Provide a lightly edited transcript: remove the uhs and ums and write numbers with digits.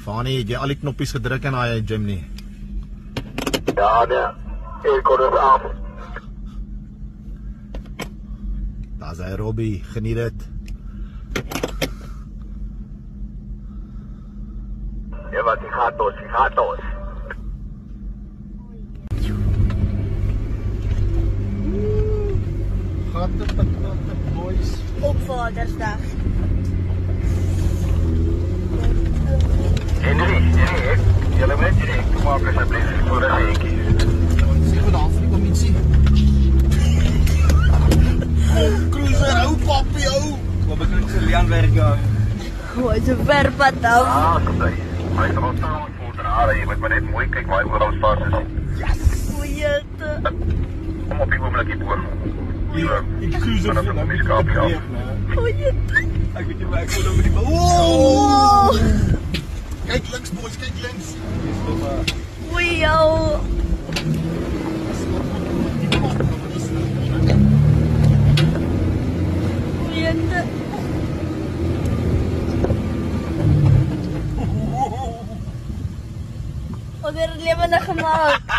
Fani, het jy al die knoppies gedruk in daai Jimny? Ja, nee. Aircon is af. Daar's hy Robbie, geniet dit. Ja, wat die gaat los. Gatte, boys. Op Vadersdag. Henry, julle weet jy, kom maar asseblief voor 'n seentjie. Sê wat daar vir die kommissie. Cruiser, hou papi, hou. Wat bedoel jy Lian werk ja? Gooi so ver pad af. Ah, sorry. Maar ek het al staan voor die aarde, jy moet maar net mooi kyk waar oral vas is. Goeie te. Kom op die oomblik hier voor. Die cruiser vir nou met skapie af. Goeie te. Ek weet nie waar ek moet oor die bal. Oh. Kyk links boys, kyk links. Goeie jou. Goeie te. Wat weer lewendig gemaak.